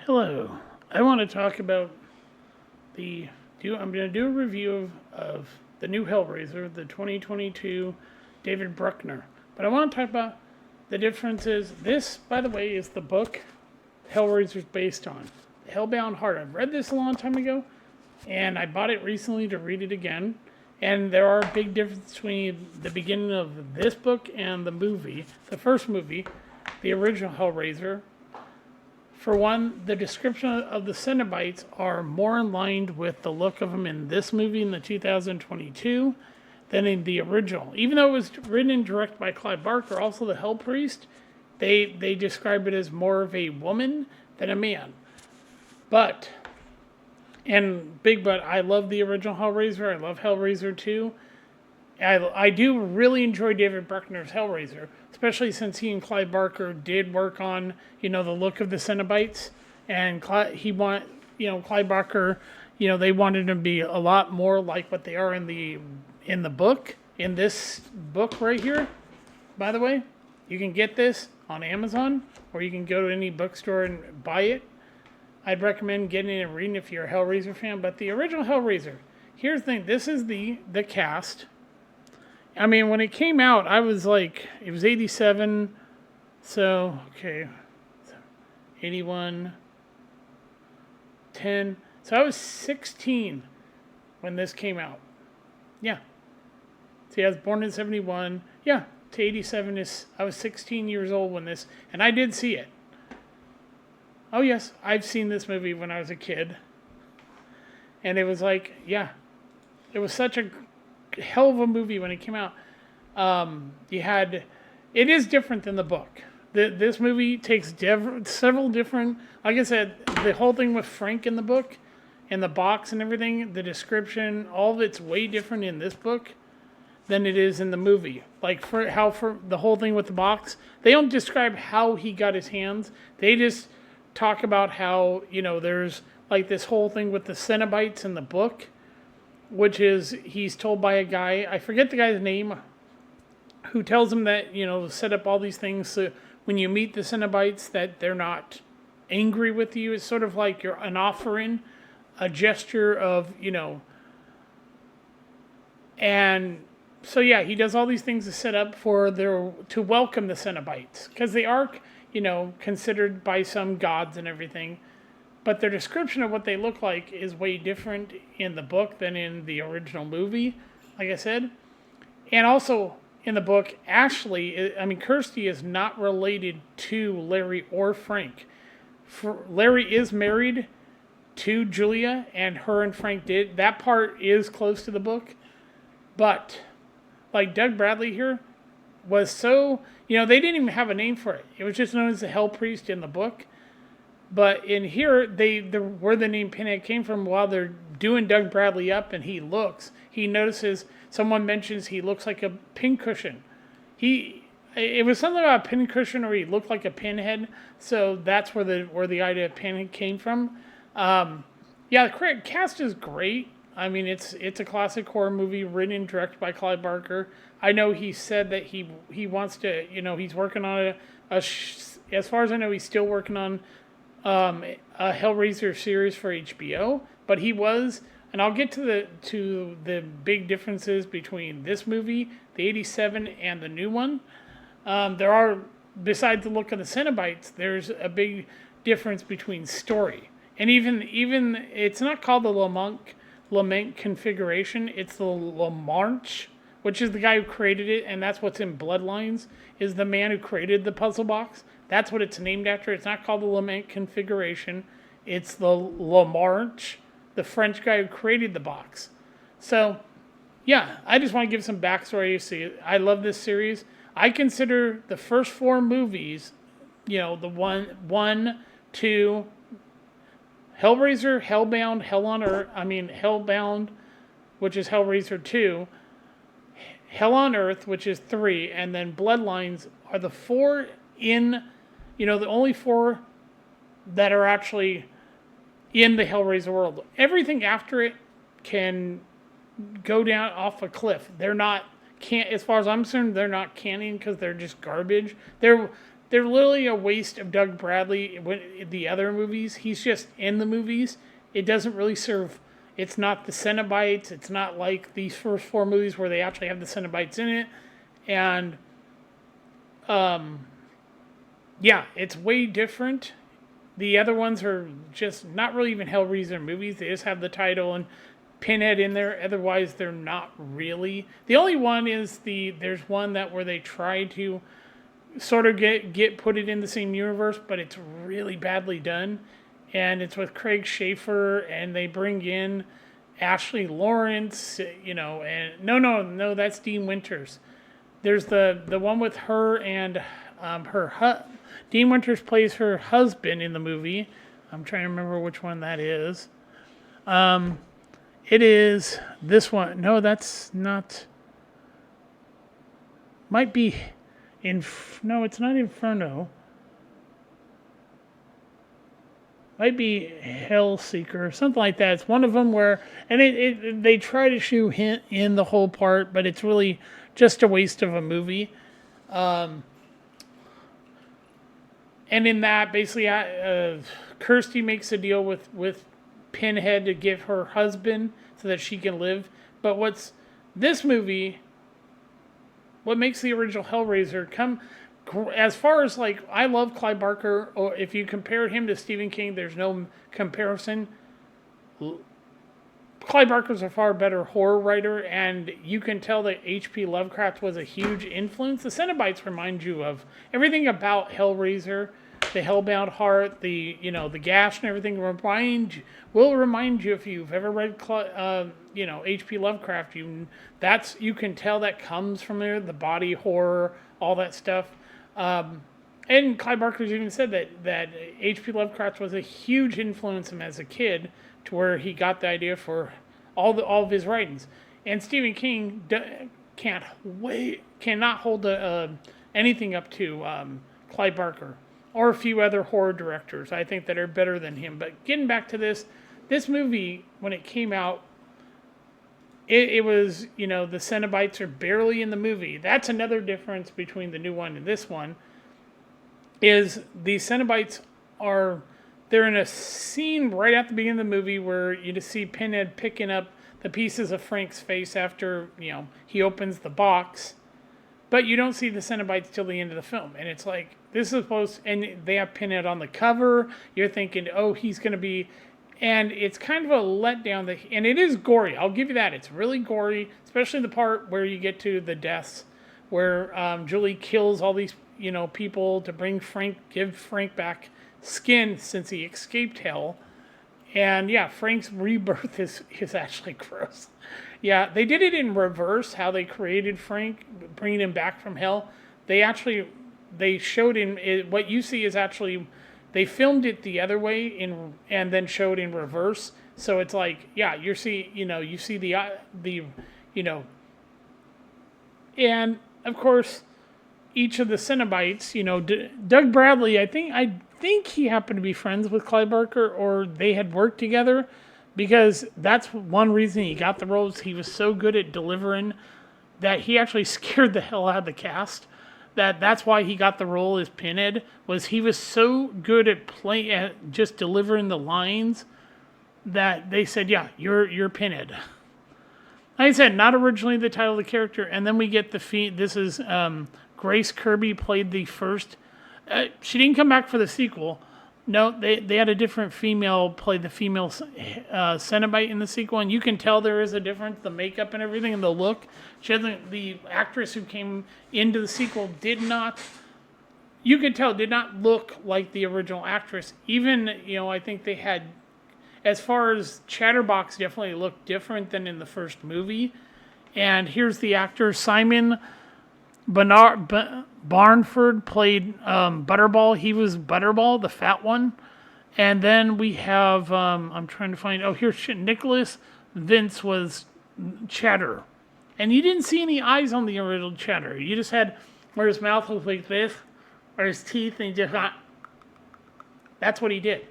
Hello. I want to talk about the. I'm going to do a review of the new Hellraiser, the 2022 David Bruckner. But I want to talk about the differences. This, by the way, is the book Hellraiser's based on. Hellbound Heart. I've read this a long time ago, and I bought it recently to read it again. And there are big differences between the beginning of this book and the movie, the first movie, the original Hellraiser. For one, the description of the Cenobites are more in line with the look of them in this movie in the 2022 than in the original. Even though it was written and directed by Clive Barker, also the Hell Priest, they describe it as more of a woman than a man. But, I love the original Hellraiser. I love Hellraiser 2. I do really enjoy David Bruckner's Hellraiser, especially since he and Clive Barker did work on, the look of the Cenobites, and Clive Barker, they wanted to be a lot more like what they are in the book, in this book right here. By the way, you can get this on Amazon, or you can go to any bookstore and buy it. I'd recommend getting it and reading if you're a Hellraiser fan. But the original Hellraiser, here's the thing: this is the cast. I mean, when it came out, I was like, it was 87, so, okay, 81, 10. So I was 16 when this came out. Yeah. See, I was born in 71. Yeah, to 87 I was 16 years old when this, and I did see it. Oh, yes, I've seen this movie when I was a kid. And it was like, yeah, it was such a hell of a movie when it came out. It is different than the book. This movie takes several different, like I said, the whole thing with Frank in the book, and the box and everything, the description, all of it's way different in this book than it is in the movie. Like for the whole thing with the box, they don't describe how he got his hands. They just talk about how, there's like this whole thing with the Cenobites in the book, which is he's told by a guy, I forget the guy's name, who tells him that, set up all these things so when you meet the Cenobites that they're not angry with you. It's sort of like you're an offering, a gesture of, and so yeah, he does all these things to set up to welcome the Cenobites, because they are, considered by some gods and everything. But their description of what they look like is way different in the book than in the original movie, like I said. And also, in the book, Kirsty is not related to Larry or Frank. Larry is married to Julia, and her and Frank did. That part is close to the book. But, like Doug Bradley here, was so, they didn't even have a name for it. It was just known as the Hell Priest in the book. But in here, where the name Pinhead came from, while they're doing Doug Bradley up and he notices, someone mentions he looks like a pincushion. It was something about a pincushion, or he looked like a pinhead, so that's where the idea of pinhead came from. Yeah, the cast is great. I mean, it's a classic horror movie written and directed by Clive Barker. I know he said that he wants to, he's working on as far as I know, he's still working on a Hellraiser series for HBO, but he was, and I'll get to the big differences between this movie, the 87, and the new one. There are, besides the look of the Cenobites, there's a big difference between story, and even it's not called the Lament configuration, it's the Lamarche, which is the guy who created it, and that's what's in Bloodlines, is the man who created the puzzle box. That's what it's named after. It's not called the Lament configuration. It's the Lamarche, the French guy who created the box. So, yeah, I just want to give some backstory. See, I love this series. I consider the first four movies, the one, two, Hellraiser, Hellbound, Hellbound, which is Hellraiser 2, Hell on Earth, which is 3, and then Bloodlines are the four the only four that are actually in the Hellraiser world. Everything after it can go down off a cliff. As far as I'm concerned, they're not canon because they're just garbage. they're literally a waste of Doug Bradley. When the other movies, he's just in the movies. It doesn't really serve. It's not the Cenobites. It's not like these first 4 movies where they actually have the Cenobites in it. And yeah, it's way different. The other ones are just not really even Hellraiser movies. They just have the title and Pinhead in there. Otherwise, they're not really. The only one is there's one that where they try to sort of get put it in the same universe, but it's really badly done. And it's with Craig Schaefer, and they bring in Ashley Lawrence, and no, that's Dean Winters. There's the one with her and Dean Winters plays her husband in the movie. I'm trying to remember which one that is. It is this one. No, that's not. Might be no, it's not Inferno. Might be Hellseeker, something like that. It's one of them where, and they try to shoe hint in the whole part, but it's really just a waste of a movie. And in that, basically, Kirsty makes a deal with Pinhead to give her husband so that she can live. But this movie, what makes the original Hellraiser come, as far as like, I love Clive Barker, or if you compare him to Stephen King, there's no comparison. Clive Barker's a far better horror writer, and you can tell that H.P. Lovecraft was a huge influence. The Cenobites remind you of everything about Hellraiser, the Hellbound Heart, the gash and everything. Will remind you if you've ever read H.P. Lovecraft. You can tell that comes from there. The body horror, all that stuff. And Clive Barker's even said that H.P. Lovecraft was a huge influence on him as a kid, to where he got the idea for all of his writings. And Stephen King cannot hold anything up to Clive Barker or a few other horror directors, I think, that are better than him. But getting back to this movie, when it came out, it was, the Cenobites are barely in the movie. That's another difference between the new one and this one, is the Cenobites they're in a scene right at the beginning of the movie where you just see Pinhead picking up the pieces of Frank's face after, he opens the box. But you don't see the Cenobites till the end of the film. And it's like, this is and they have Pinhead on the cover. You're thinking, oh, he's going to be, and it's kind of a letdown. And it is gory. I'll give you that. It's really gory, especially the part where you get to the deaths, where Julie kills all these, people to give Frank back skin since he escaped hell. And yeah, Frank's rebirth is actually gross. Yeah, they did it in reverse, how they created Frank, bringing him back from hell. They showed what you see is actually, they filmed it the other way and then showed in reverse. So it's like, yeah, you see the and of course, each of the Cenobites, Doug Bradley, I think he happened to be friends with Clive Barker, or they had worked together, because that's one reason he got the roles. He was so good at delivering that he actually scared the hell out of the cast. That's why he got the role as Pinhead, was he was so good at just delivering the lines that they said, yeah, you're Pinhead. Like I said, not originally the title of the character, and then we get this is Grace Kirby played the first. She didn't come back for the sequel. No, they had a different female play the female Cenobite in the sequel, and you can tell there is a difference, the makeup and everything, and the look. The actress who came into the sequel did not look like the original actress. Even, I think they had, as far as Chatterbox definitely looked different than in the first movie. And here's the actor, Simon Barnford played Butterball. He was Butterball, the fat one. And then we have, I'm trying to find, here's Nicholas Vince was Cheddar. And you didn't see any eyes on the original Cheddar. You just had where his mouth was like this, or his teeth, and he just got, that's what he did.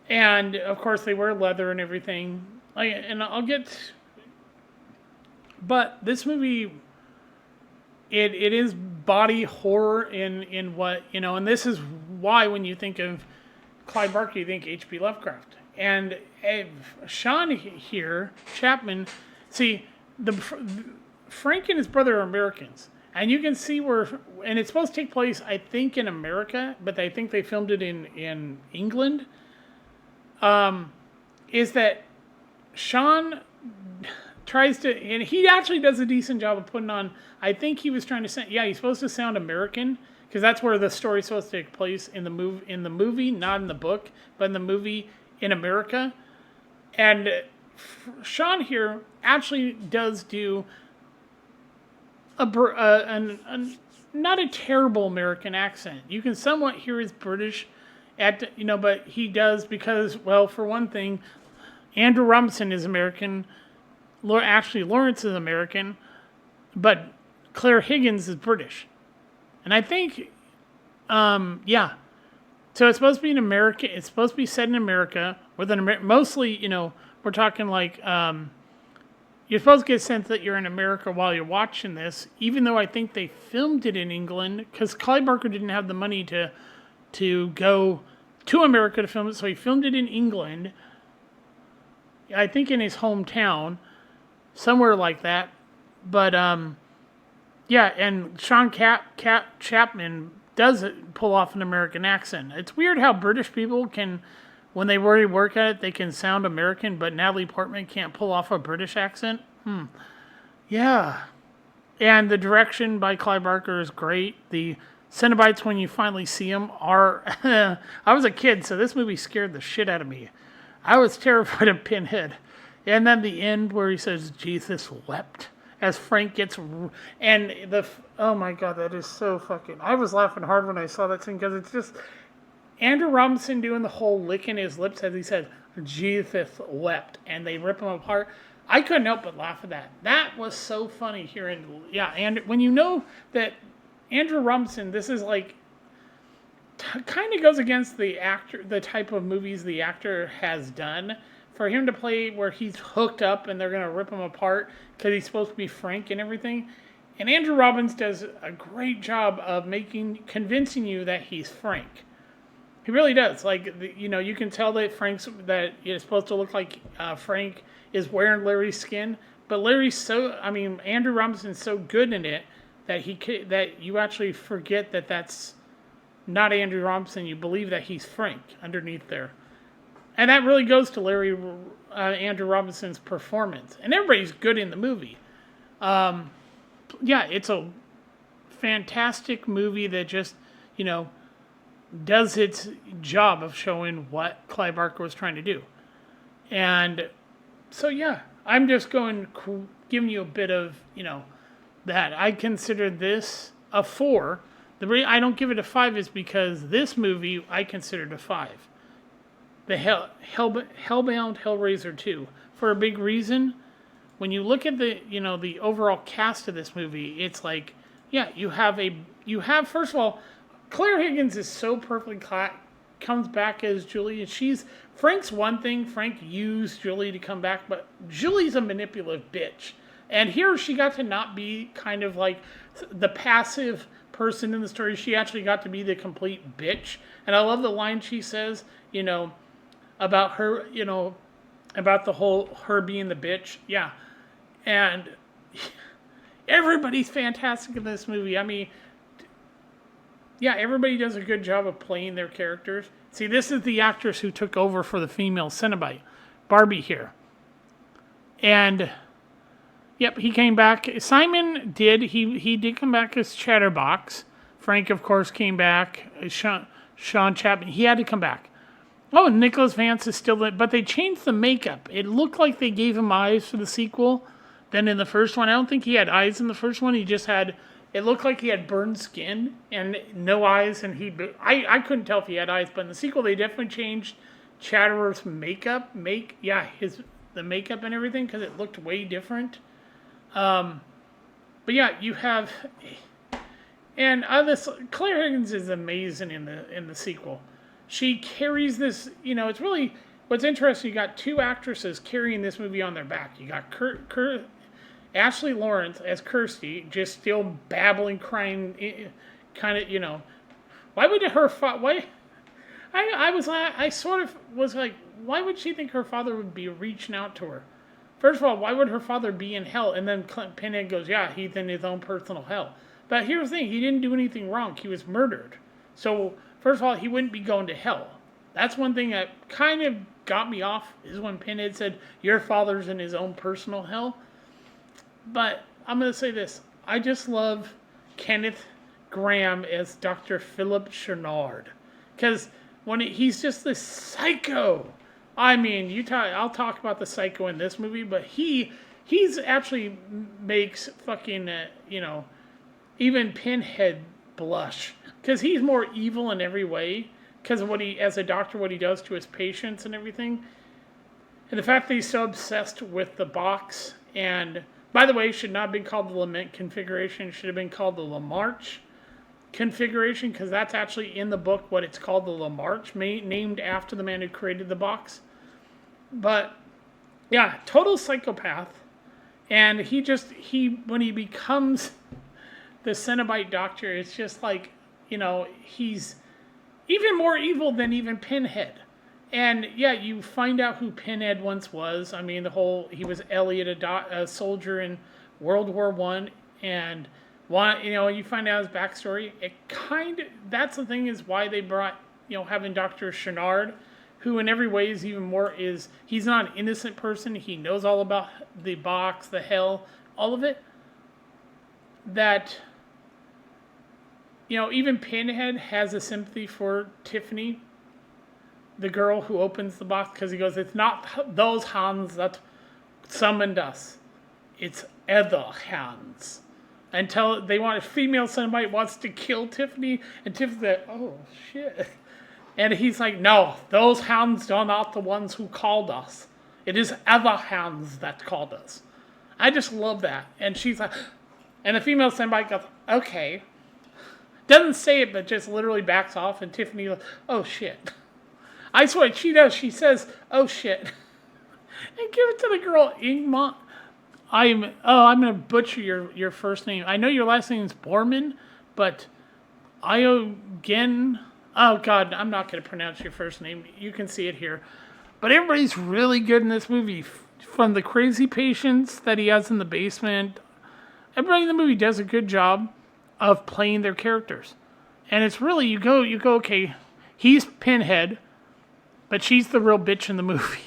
And of course they wear leather and everything. But this movie, it is body horror in what, and this is why when you think of Clive Barker, you think H.P. Lovecraft. And Sean here, Chapman, see, Frank and his brother are Americans. And you can see and it's supposed to take place, I think, in America, but I think they filmed it in England, is that Sean tries to, and he actually does a decent job of putting on, I think he was trying to sound, he's supposed to sound American, because that's where the story's supposed to take place in the movie, not in the book, but in the movie in America. And Sean here actually does do not a terrible American accent. You can somewhat hear his British, but he does because, well, for one thing, Andrew Robinson is American. Actually, Lawrence is American, but Claire Higgins is British. And I think, So it's supposed to be in America. It's supposed to be set in America, mostly, we're talking like, you're supposed to get a sense that you're in America while you're watching this, even though I think they filmed it in England, because Clive Barker didn't have the money to go to America to film it, so he filmed it in England, I think in his hometown, somewhere like that. But, and Sean Chapman does pull off an American accent. It's weird how British people can, when they really work at it, they can sound American, but Natalie Portman can't pull off a British accent. Yeah. And the direction by Clive Barker is great. The Cenobites, when you finally see them, are... I was a kid, so this movie scared the shit out of me. I was terrified of Pinhead. And then the end where he says, Jesus wept, as Frank gets... oh my God, that is so fucking... I was laughing hard when I saw that scene, because it's just... Andrew Robinson doing the whole licking his lips as he says, Jesus wept, and they rip him apart. I couldn't help but laugh at that. That was so funny hearing, and when you know that Andrew Robinson, this is like, kind of goes against the type of movies the actor has done. For him to play where he's hooked up and they're going to rip him apart because he's supposed to be Frank and everything. And Andrew Robinson does a great job of convincing you that he's Frank. He really does. Like, you can tell that it's supposed to look like Frank is wearing Larry's skin, but Andrew Robinson's so good in it that you actually forget that that's not Andrew Robinson. You believe that he's Frank underneath there, and that really goes to Andrew Robinson's performance. And everybody's good in the movie. It's a fantastic movie that just does its job of showing what Clive Barker was trying to do. And so, I'm just giving you a bit of, that. I consider this a 4. The reason I don't give it a 5 is because this movie I considered a 5. The Hellbound Hellraiser 2. For a big reason, when you look at the overall cast of this movie, it's like, you have, first of all, Claire Higgins is so perfectly comes back as Julie. Frank's one thing. Frank used Julie to come back, but Julie's a manipulative bitch. And here she got to not be kind of like the passive person in the story. She actually got to be the complete bitch. And I love the line she says, about her, about the whole her being the bitch. Yeah. And everybody's fantastic in this movie. I mean, everybody does a good job of playing their characters. See, this is the actress who took over for the female Cenobite, Barbie here. And, he came back. Simon did. He did come back as Chatterbox. Frank, of course, came back. Sean Chapman, he had to come back. Oh, and Nicholas Vance is still in, but they changed the makeup. It looked like they gave him eyes for the sequel. Then in the first one, I don't think he had eyes in the first one. He just had... It looked like he had burned skin and no eyes, and I couldn't tell if he had eyes, but in the sequel they definitely changed Chatterer's makeup, the makeup and everything, because it looked way different. You have, and Claire Higgins is amazing in the sequel. She carries this, it's really, what's interesting, you got 2 actresses carrying this movie on their back. You got Ashley Lawrence as Kirsty, just still babbling, crying, kind of, why would her why? I sort of was like, why would she think her father would be reaching out to her? First of all, why would her father be in hell? And then Pinhead goes, yeah, he's in his own personal hell. But here's the thing, he didn't do anything wrong. He was murdered. So, first of all, he wouldn't be going to hell. That's one thing that kind of got me off, is when Pinhead said, your father's in his own personal hell. But I'm going to say this. I just love Kenneth Graham as Dr. Philip Chernard. Because he's just this psycho. I mean, I'll talk about the psycho in this movie, but he's actually makes fucking, even Pinhead blush. Because he's more evil in every way. Because of as a doctor, what he does to his patients and everything. And the fact that he's so obsessed with the box. And, by the way, it should not have been called the Lament configuration. It should have been called the LaMarche configuration. Because that's actually in the book what it's called, the LaMarche. Named after the man who created the box. But, yeah, total psychopath. And when he becomes the Cenobite doctor, it's just like, he's even more evil than even Pinhead. And yeah, you find out who Pinhead once was. I mean, he was Elliot, a soldier in World War I, and you find out his backstory. That's the thing, is why they brought, having Dr. Chernard, who in every way is even more, he's not an innocent person. He knows all about the box, the hell, all of it. That, even Pinhead has a sympathy for Tiffany, the girl who opens the box, because he goes, it's not those hands that summoned us. It's other hands. Until a female Cenobite wants to kill Tiffany, and Tiffany's like, oh, shit. And he's like, no, those hands are not the ones who called us. It is other hands that called us. I just love that. And she's like, and the female Cenobite goes, okay. Doesn't say it, but just literally backs off, and Tiffany goes, oh, shit. I swear, she does. She says, oh, shit. And give it to the girl, Ingmont. I'm going to butcher your first name. I know your last name is Borman, but Iogen. Oh, God, I'm not going to pronounce your first name. You can see it here. But everybody's really good in this movie. From the crazy patients that he has in the basement. Everybody in the movie does a good job of playing their characters. And it's really, you go, okay, he's Pinhead, but she's the real bitch in the movie.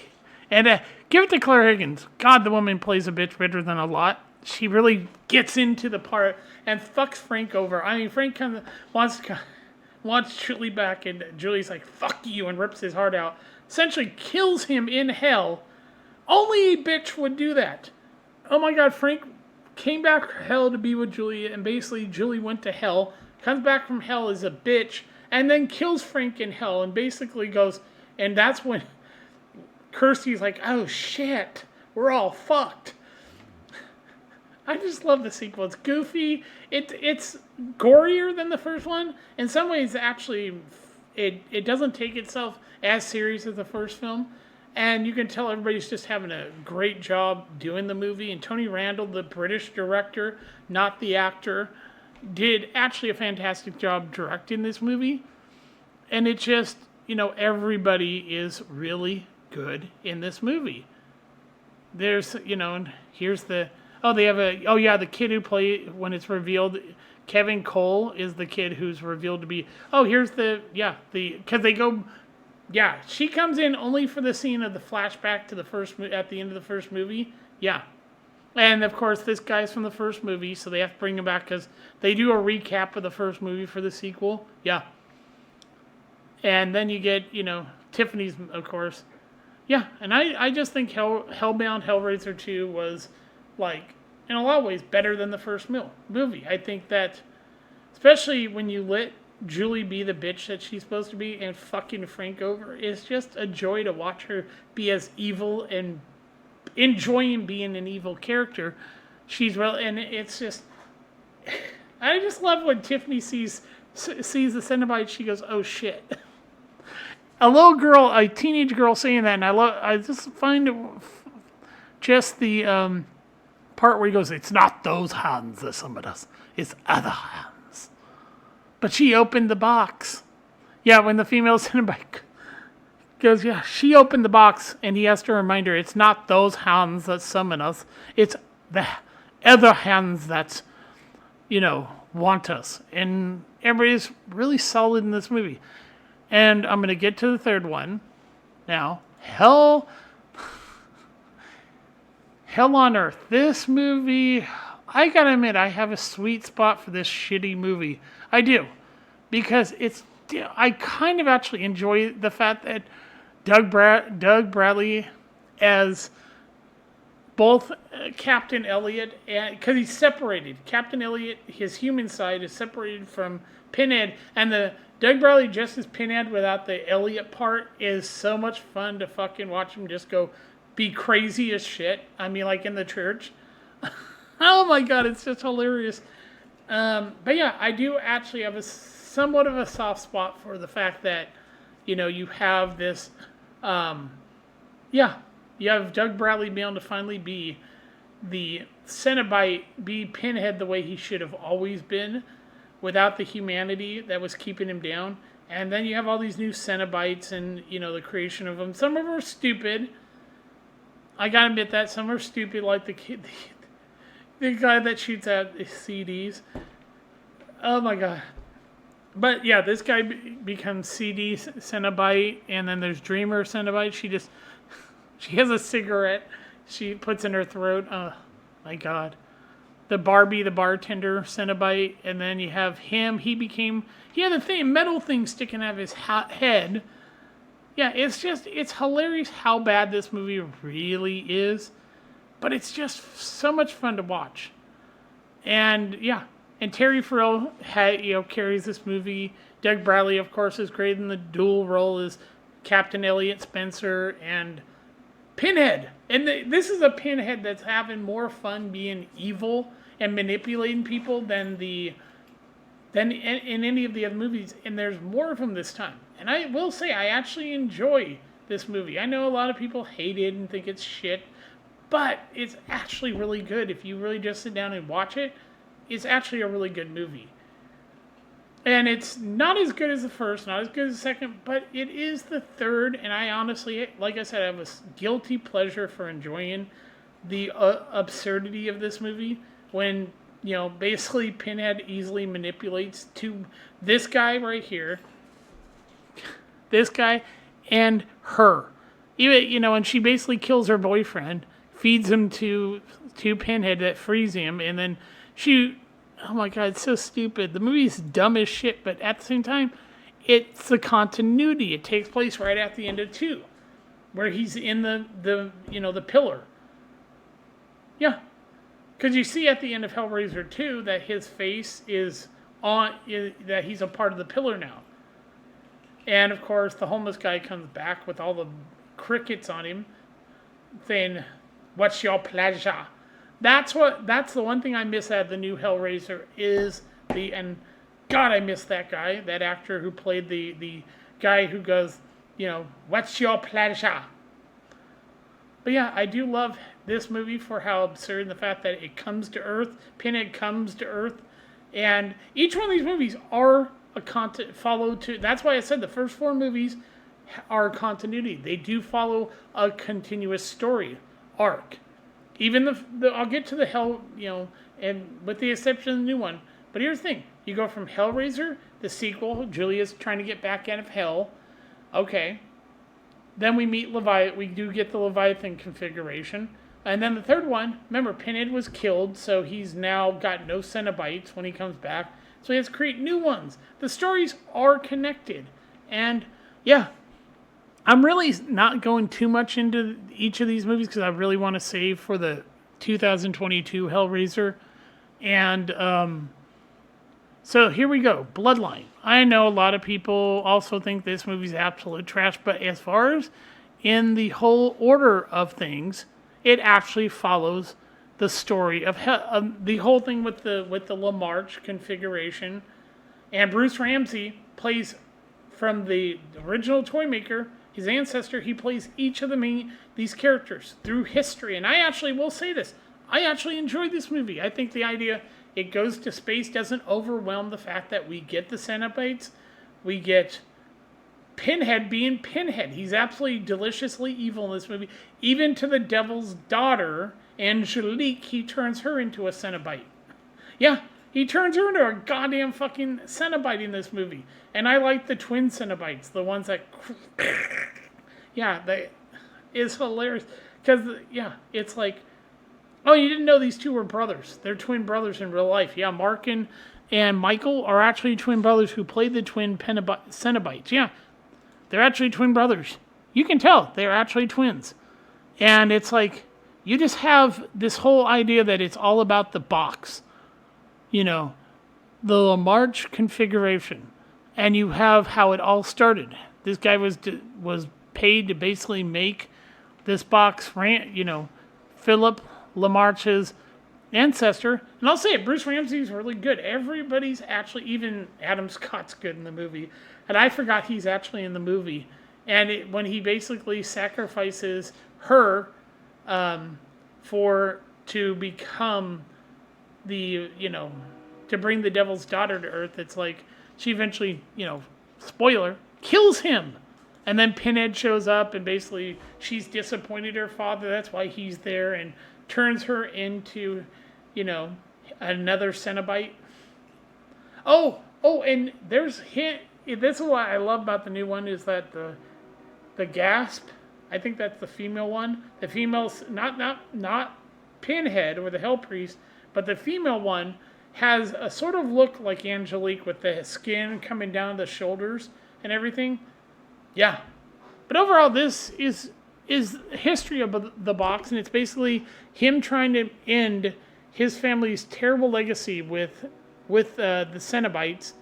And give it to Claire Higgins. God, the woman plays a bitch better than a lot. She really gets into the part and fucks Frank over. I mean, Frank kind of wants Julie back, and Julie's like, fuck you, and rips his heart out. Essentially kills him in hell. Only a bitch would do that. Oh my God, Frank came back from hell to be with Julie, and basically Julie went to hell, comes back from hell as a bitch, and then kills Frank in hell, and basically goes, and that's when Kirsty's like, oh shit, we're all fucked. I just love the sequel. It's goofy. It's gorier than the first one. In some ways, actually, it doesn't take itself as serious as the first film. And you can tell everybody's just having a great job doing the movie. And Tony Randall, the British director, not the actor, did actually a fantastic job directing this movie. And it just, everybody is really good in this movie. There's, and here's the... the kid who played, when it's revealed, Kevin Cole is the kid who's revealed to be, because they go, she comes in only for the scene of the flashback to at the end of the first movie, And of course, this guy's from the first movie, so they have to bring him back because they do a recap of the first movie for the sequel, And then you get, Tiffany's, of course. And I just think Hellbound Hellraiser 2 was, in a lot of ways, better than the first movie. I think that, especially when you let Julie be the bitch that she's supposed to be and fucking Frank over, it's just a joy to watch her be as evil and enjoying being an evil character. And it's just, I just love when Tiffany sees the Cenobite, she goes, oh shit. A teenage girl saying that, and I just find it just the part where he goes, "It's not those hands that summoned us, it's other hands." But she opened the box. Yeah, when the female Cenobite goes, yeah, she opened the box, and he has to remind her, it's not those hands that summon us, it's the other hands that, want us. And everybody's really solid in this movie. And I'm going to get to the third one now. Hell on Earth. This movie, I gotta admit, I have a sweet spot for this shitty movie. I do. Because I kind of actually enjoy the fact that Doug Bradley as both Captain Elliot, because he's separated. Captain Elliot, his human side, is separated from Pinhead, and the Doug Bradley just as Pinhead without the Elliot part is so much fun to fucking watch him just go be crazy as shit. I mean, like in the church. Oh my god, it's just hilarious. But yeah, I do actually have somewhat of a soft spot for the fact that, you have this, you have Doug Bradley being able to finally be the Cenobite, be Pinhead the way he should have always been, without the humanity that was keeping him down. And then you have all these new Cenobites and, the creation of them. Some of them are stupid. I gotta admit that. Some are stupid, like the guy that shoots at CDs. Oh my god. But yeah, this guy becomes CD Cenobite, and then there's Dreamer Cenobite. She has a cigarette she puts in her throat. Oh my god. The Barbie, the bartender Cenobite, and then you have him. He had a metal thing sticking out of his head. Yeah, it's hilarious how bad this movie really is, but it's just so much fun to watch. And yeah, and Terry Farrell carries this movie. Doug Bradley, of course, is great in the dual role as Captain Elliot Spencer and Pinhead. And this is a Pinhead that's having more fun being evil and manipulating people than in any of the other movies. And there's more of them this time. And I will say, I actually enjoy this movie. I know a lot of people hate it and think it's shit, but it's actually really good. If you really just sit down and watch it, it's actually a really good movie. And it's not as good as the first, not as good as the second, but it is the third. And I honestly, like I said, I have a guilty pleasure for enjoying the absurdity of this movie. When, basically Pinhead easily manipulates to this guy right here, this guy, and her. Even, and she basically kills her boyfriend, feeds him to Pinhead that frees him, and then oh my god, it's so stupid. The movie's dumb as shit, but at the same time, it's the continuity. It takes place right at the end of 2, where he's in the pillar. Yeah. Because you see at the end of Hellraiser 2 that his face that he's a part of the pillar now. And of course, the homeless guy comes back with all the crickets on him, saying, "What's your pleasure?" That's the one thing I miss out of the new Hellraiser and God, I miss that guy, that actor who played the guy who goes, "What's your pleasure?" But yeah, I do love this movie for how absurd, the fact that it comes to Earth, Pinhead comes to Earth, and each one of these movies are that's why I said the first 4 movies are continuity. They do follow a continuous story arc. Even I'll get to the Hell, and with the exception of the new one. But here's the thing. You go from Hellraiser, the sequel, Julia's trying to get back out of hell. Okay. Then we meet Leviathan. We do get the Leviathan configuration. And then the third one, remember, Pinhead was killed, so he's now got no Cenobites when he comes back. So he has to create new ones. The stories are connected. And, yeah, I'm really not going too much into each of these movies because I really want to save for the 2022 Hellraiser. And so here we go. Bloodline. I know a lot of people also think this movie's absolute trash, but as far as in the whole order of things, it actually follows the story of the whole thing with the LaMarche configuration. And Bruce Ramsey plays from the original Toymaker, his ancestor. He plays each of these characters through history. And I actually will say this. I actually enjoyed this movie. I think the idea it goes to space doesn't overwhelm the fact that we get the Cenobites. We get Pinhead being Pinhead. He's absolutely deliciously evil in this movie. Even to the devil's daughter, Angelique, he turns her into a Cenobite. Yeah, he turns her into a goddamn fucking Cenobite in this movie. And I like the twin Cenobites, the ones that... yeah, they... It's hilarious. Because, yeah, it's like... Oh, you didn't know these two were brothers. They're twin brothers in real life. Yeah, Mark and Michael are actually twin brothers who played the twin Cenobites. Yeah, they're actually twin brothers. You can tell they're actually twins. And it's like, you just have this whole idea that it's all about the box. You know, the Lamarche configuration. And you have how it all started. This guy was paid to basically make this box, Philip Lamarche's ancestor. And I'll say it, Bruce Ramsey's really good. Everybody's actually, even Adam Scott's good in the movie. And I forgot he's actually in the movie. And when he basically sacrifices her to become to bring the devil's daughter to Earth, it's like she eventually, spoiler, kills him. And then Pinhead shows up and basically she's disappointed her father. That's why he's there, and turns her into, another Cenobite. Oh, and there's hint. This is what I love about the new one is that the gasp. I think that's the female one. The female's not Pinhead or the Hell Priest, but the female one has a sort of look like Angelique with the skin coming down the shoulders and everything. Yeah, but overall, this is history of the box, and it's basically him trying to end his family's terrible legacy with the Cenobites,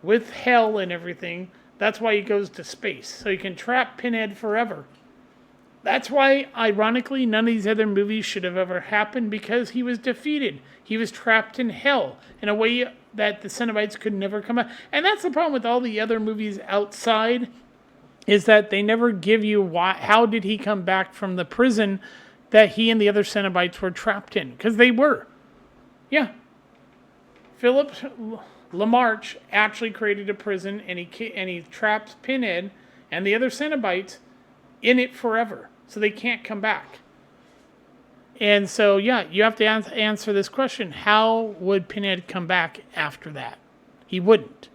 with hell and everything. That's why he goes to space, so he can trap Pinhead forever. That's why, ironically, none of these other movies should have ever happened, because he was defeated. He was trapped in hell in a way that the Cenobites could never come out. And that's the problem with all the other movies outside, is that they never give you how did he come back from the prison that he and the other Cenobites were trapped in. Because they were. Yeah. Philip Lamarche actually created a prison, and he traps Pinhead and the other Cenobites in it forever. So they can't come back. And so, yeah, you have to answer this question. How would Pinhead come back after that? He wouldn't.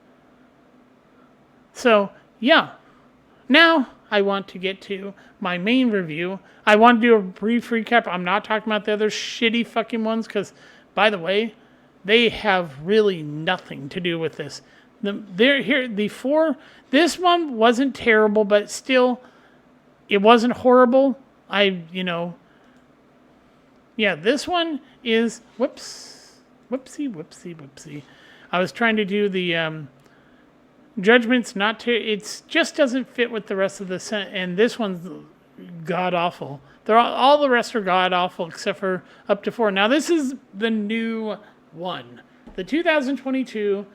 So, yeah. Now, I want to get to my main review. I want to do a brief recap. I'm not talking about the other shitty fucking ones, because, by the way, they have really nothing to do with this. This one wasn't terrible, but still, it wasn't horrible. This one is, whoopsie. I was trying to do the Judgment's it just doesn't fit with the rest of the and this one's god awful. All the rest are god awful except for up to 4. Now this is the new one, the 2022,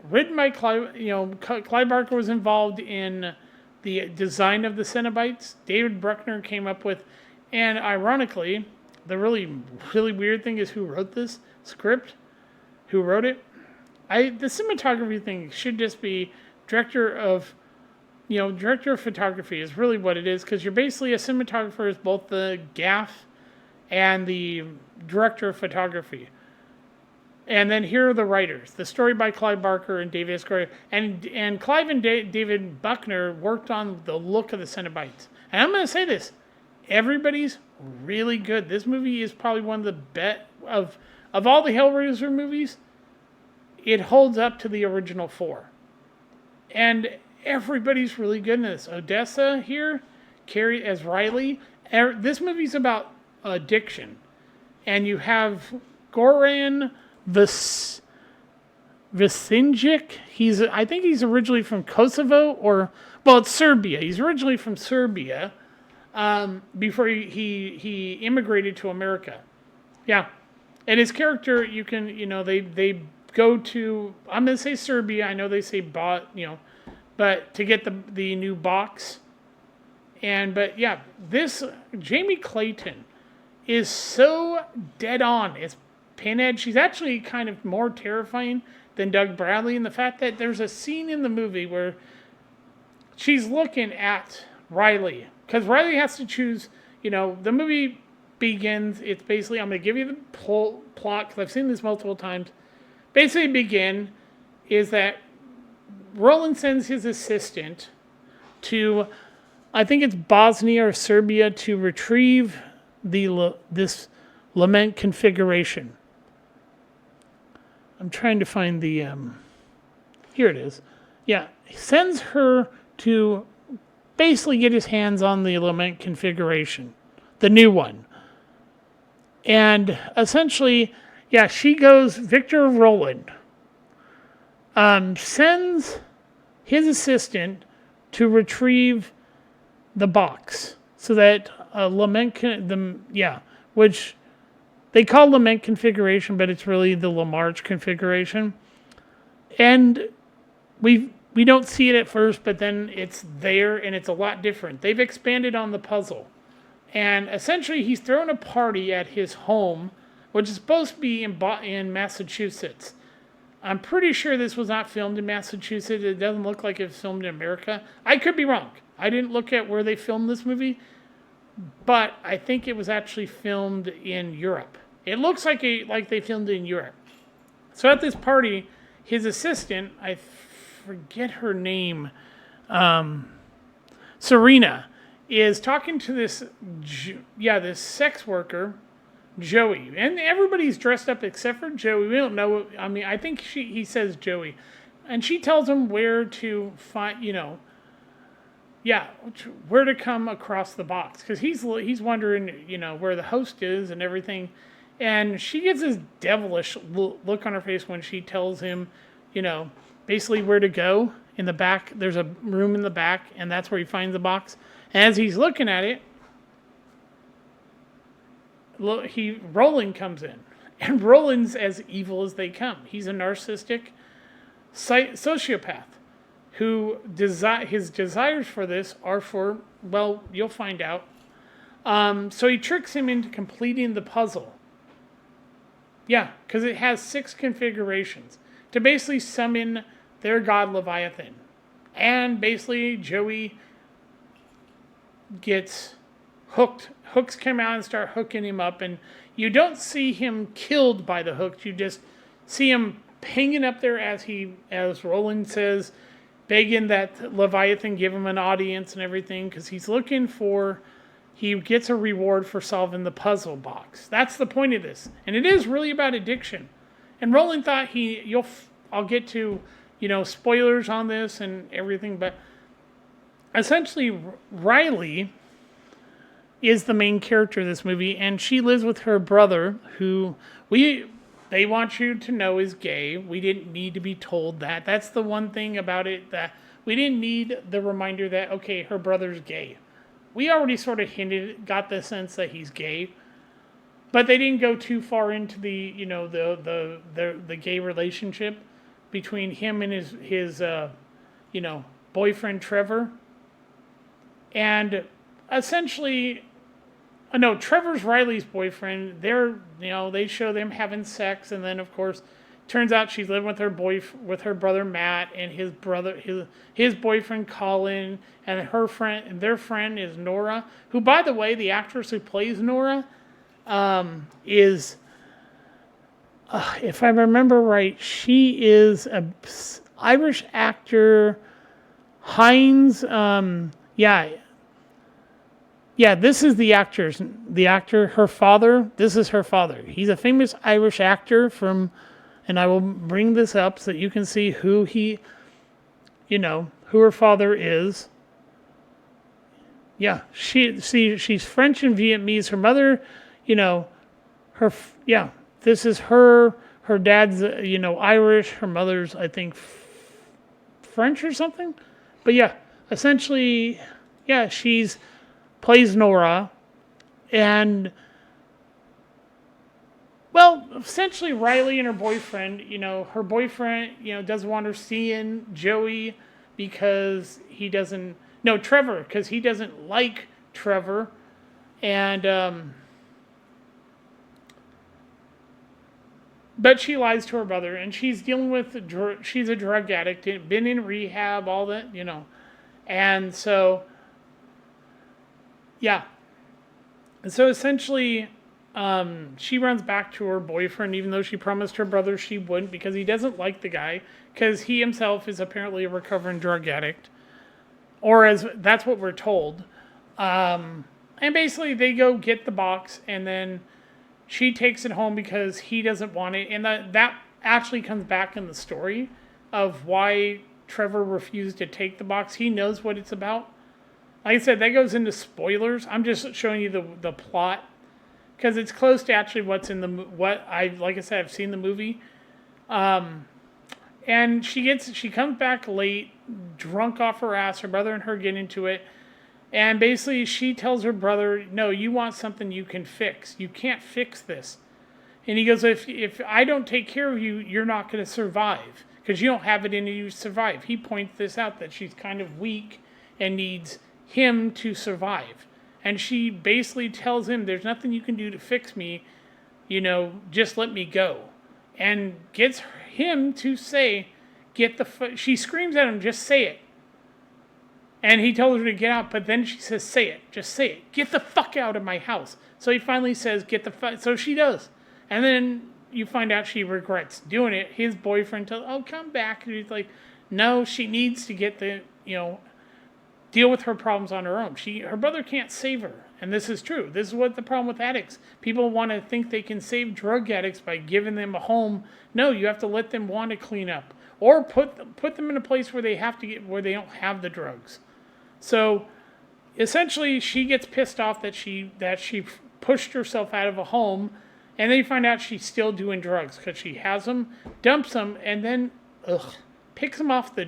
written by Clive. Clive Barker was involved in the design of the Cenobites. David Bruckner came up with, and ironically, the really, really weird thing is who wrote this script, who wrote it. The cinematography thing should just be director of photography is really what it is, because you're basically a cinematographer is both the gaff and the director of photography. And then here are the writers. The story by Clive Barker and David Escoria. And Clive and David Buckner worked on the look of the Cenobites. And I'm going to say this. Everybody's really good. This movie is probably one of the best of all the Hellraiser movies. It holds up to the original 4. And everybody's really good in this. Odessa here, Carrie as Riley. This movie's about addiction. And you have Goran Visinjic. I think he's originally from Kosovo, it's Serbia. He's originally from Serbia before he immigrated to America. Yeah. And his character, they go to, I'm going to say Serbia. I know they say but to get the new box. But yeah, this Jamie Clayton is so dead on. It's pinhead. She's actually kind of more terrifying than Doug Bradley in the fact that there's a scene in the movie where she's looking at Riley. Because Riley has to choose, the movie begins, it's basically, I'm going to give you the plot, because I've seen this multiple times. Basically begin is that Roland sends his assistant to, I think it's Bosnia or Serbia, to retrieve this lament configuration. I'm trying to find the, here it is. Yeah, he sends her to basically get his hands on the lament configuration, the new one. And essentially, yeah, she goes, Victor Roland sends his assistant to retrieve the box so that which they call lament configuration, but it's really the LaMarche configuration. And we don't see it at first, but then it's there and it's a lot different. They've expanded on the puzzle. And essentially he's throwing a party at his home, which is supposed to be in Massachusetts. I'm pretty sure this was not filmed in Massachusetts. It doesn't look like it was filmed in America. I could be wrong. I didn't look at where they filmed this movie, but I think it was actually filmed in Europe. It looks like they filmed it in Europe. So at this party, his assistant, I forget her name, Serena, is talking to this sex worker, Joey. And everybody's dressed up except for Joey. We don't know. I mean, I think he says Joey. And she tells him where to find, where to come across the box. Because he's wondering, where the host is and everything. And she gets this devilish look on her face when she tells him, basically where to go in the back. There's a room in the back, and that's where he finds the box. And as he's looking at it, Roland comes in. And Roland's as evil as they come. He's a narcissistic sociopath who his desires for this are for, well, you'll find out. So he tricks him into completing the puzzle. Yeah, because it has 6 configurations to basically summon their god Leviathan. And basically Joey gets hooked. Hooks come out and start hooking him up, and you don't see him killed by the hooks. You just see him hanging up there as Roland says, begging that Leviathan give him an audience and everything, because he gets a reward for solving the puzzle box. That's the point of this. And it is really about addiction. And Roland thought I'll get to, spoilers on this and everything, but essentially Riley is the main character of this movie, and she lives with her brother, who they want you to know is gay. We didn't need to be told that. That's the one thing about it, that we didn't need the reminder that, okay, her brother's gay. We already sort of got the sense that he's gay, but they didn't go too far into the gay relationship between him and his boyfriend Trevor. And essentially, Trevor's Riley's boyfriend. They show them having sex, and then of course, turns out she's living with her brother Matt and his boyfriend Colin, and their friend is Nora, who, by the way, the actress who plays Nora, is, if I remember right, she is a Irish actor, Hines. This is the actor, her father. This is her father. He's a famous Irish actor and I will bring this up so that you can see who her father is. Yeah, she's French and Vietnamese. Her mother, this is her dad's, Irish. Her mother's, I think, French or something. But yeah, essentially, she's plays Nora, and essentially Riley and her boyfriend, her boyfriend, doesn't want her seeing Joey because Trevor, because he doesn't like Trevor, and But she lies to her brother, and she's dealing with, she's a drug addict, been in rehab, all that, And so, yeah. And so essentially, she runs back to her boyfriend, even though she promised her brother she wouldn't, because he doesn't like the guy, because he himself is apparently a recovering drug addict. Or as that's what we're told. And basically, they go get the box, and then she takes it home because he doesn't want it. And that actually comes back in the story of why Trevor refused to take the box. He knows what it's about. Like I said, that goes into spoilers. I'm just showing you the plot because it's close to actually what's in like I said, I've seen the movie. And she comes back late, drunk off her ass. Her brother and her get into it. And basically she tells her brother, no, you want something you can fix. You can't fix this. And he goes, if I don't take care of you, you're not going to survive. Because you don't have it in you to survive. He points this out, that she's kind of weak and needs him to survive. And she basically tells him, there's nothing you can do to fix me. Just let me go. And gets him to say, she screams at him, just say it. And he tells her to get out, but then she says, say it, just say it. Get the fuck out of my house. So he finally says, get the fuck, so she does. And then you find out she regrets doing it. His boyfriend tells, oh, come back. And he's like, no, she needs to get deal with her problems on her own. Her brother can't save her. And this is true. This is what the problem with addicts. People want to think they can save drug addicts by giving them a home. No, you have to let them want to clean up. Or put them in a place where they don't have the drugs. So essentially she gets pissed off that she pushed herself out of a home, and then you find out she's still doing drugs because she has them, dumps them, and then picks them off the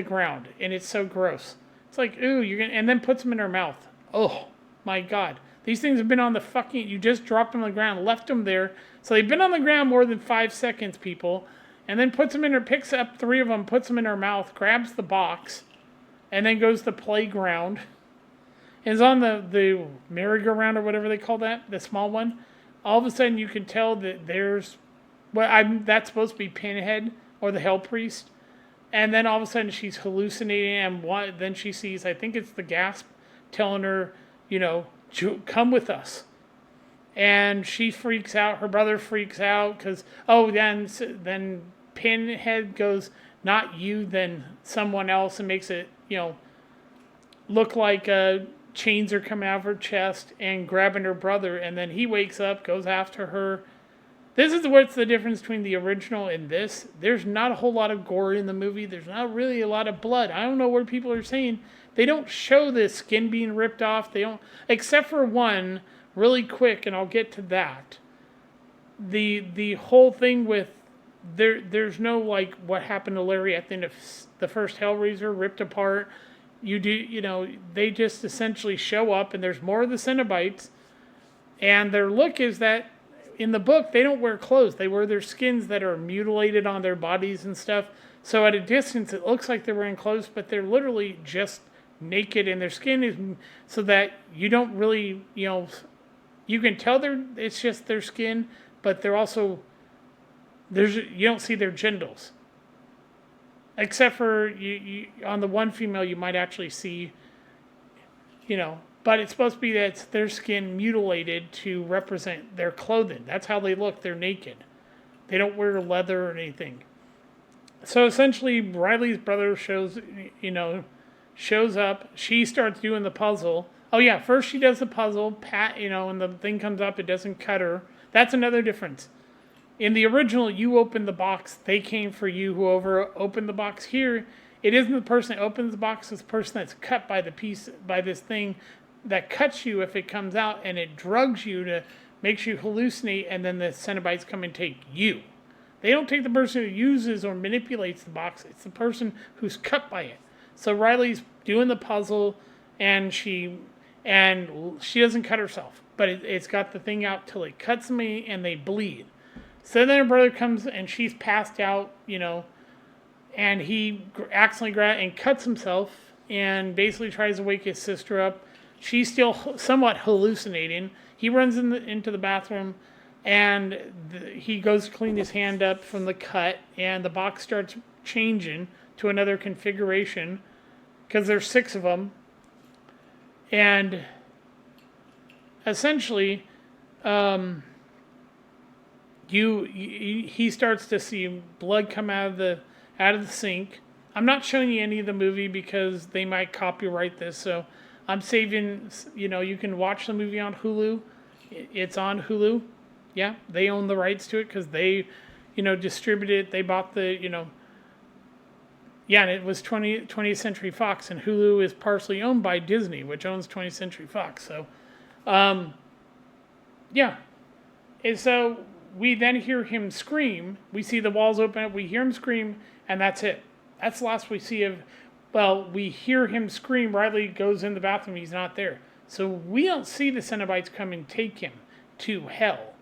ground, and it's so gross. It's like, ooh, and then puts them in her mouth. Oh my God, these things have been on you just dropped them on the ground, left them there, so they've been on the ground more than 5 seconds, people, and then picks up 3 of them, puts them in her mouth, grabs the box. And then goes to the playground. And is on the merry-go-round or whatever they call that, the small one. All of a sudden you can tell that that's supposed to be Pinhead or the Hell Priest. And then all of a sudden she's hallucinating, and then she sees, I think it's the Gasp, telling her, come with us. And she freaks out. Her brother freaks out because, then Pinhead goes, not you, then someone else, and makes it, look like chains are coming out of her chest and grabbing her brother. And then he wakes up, goes after her. This is what's the difference between the original and this. There's not a whole lot of gore in the movie. There's not really a lot of blood. I don't know what people are saying. They don't show the skin being ripped off. They don't, except for one really quick, and I'll get to that. The whole thing with there's no what happened to Larry at the end of the first Hellraiser, ripped apart. They just essentially show up, and there's more of the Cenobites, and their look is that in the book they don't wear clothes. They wear their skins that are mutilated on their bodies and stuff. So at a distance it looks like they're wearing clothes, but they're literally just naked, and their skin is so that you don't really, you can tell it's just their skin, but they're also you don't see their genitals, except for you on the one female you might actually see, but it's supposed to be that it's their skin mutilated to represent their clothing. That's how they look. They're naked. They don't wear leather or anything. So essentially Riley's brother shows up. She starts doing the puzzle. Oh yeah, first she does the puzzle, and the thing comes up, it doesn't cut her. That's another difference. In the original, you open the box, they came for you, whoever opened the box. Here, it isn't the person that opens the box, it's the person that's cut by this thing that cuts you if it comes out, and it drugs you makes you hallucinate, and then the Cenobites come and take you. They don't take the person who uses or manipulates the box, it's the person who's cut by it. So Riley's doing the puzzle, and she doesn't cut herself, but it's got the thing out till it cuts me and they bleed. So then her brother comes, and she's passed out, and he accidentally and cuts himself and basically tries to wake his sister up. She's still somewhat hallucinating. He runs into the bathroom, and he goes to clean his hand up from the cut, and the box starts changing to another configuration because there's 6 of them, and essentially, he starts to see blood come out of the sink. I'm not showing you any of the movie because they might copyright this, so I'm saving. You can watch the movie on Hulu. It's on Hulu. Yeah, they own the rights to it because they, distribute it. They bought yeah, and it was 20th Century Fox, and Hulu is partially owned by Disney, which owns 20th Century Fox. So, yeah. And so we then hear him scream. We see the walls open up. We hear him scream, and that's it. That's the last we see of. Well, we hear him scream. Riley goes in the bathroom. He's not there. So we don't see the Cenobites come and take him to hell.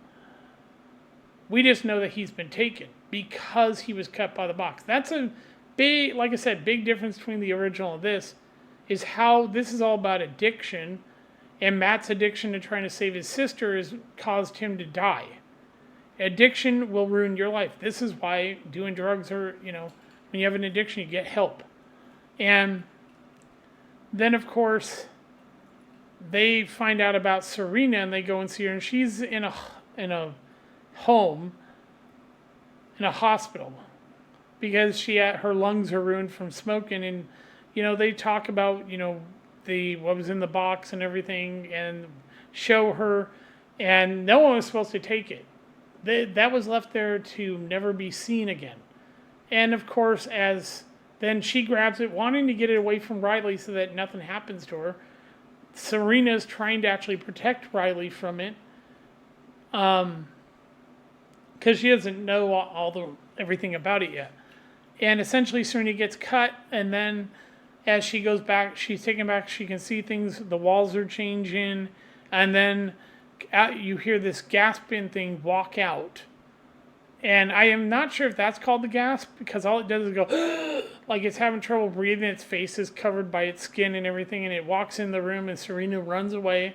We just know that he's been taken because he was cut by the box. That's a big, like I said, big difference between the original and this is how this is all about addiction, and Matt's addiction to trying to save his sister has caused him to die. Addiction will ruin your life. This is why doing drugs when you have an addiction, you get help. And then, of course, they find out about Serena, and they go and see her, and she's in a home, in a hospital, because her lungs are ruined from smoking. And they talk about what was in the box and everything, and show her, and no one was supposed to take it. That was left there to never be seen again. And of course, as then she grabs it, wanting to get it away from Riley so that nothing happens to her. Serena's trying to actually protect Riley from it, because she doesn't know everything about it yet. And essentially, Serena gets cut, and then as she goes back, she's taken back. She can see things. The walls are changing, and then you hear this gasping thing walk out. And I am not sure if that's called the gasp, because all it does is go like it's having trouble breathing. Its face is covered by its skin and everything, and it walks in the room, and Serena runs away.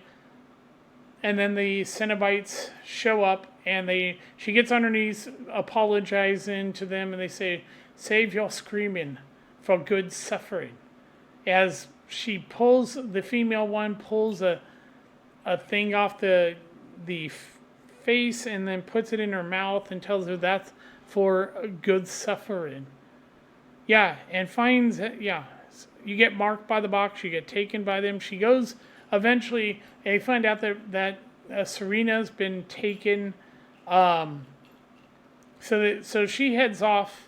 And then the Cenobites show up, and she gets on her knees, apologizing to them, and they say, "Save your screaming for good suffering." As the female one pulls a thing off the face and then puts it in her mouth and tells her that's for good suffering. Yeah, and finds, you get marked by the box, you get taken by them. She goes, eventually, they find out that Serena's been taken, so she heads off.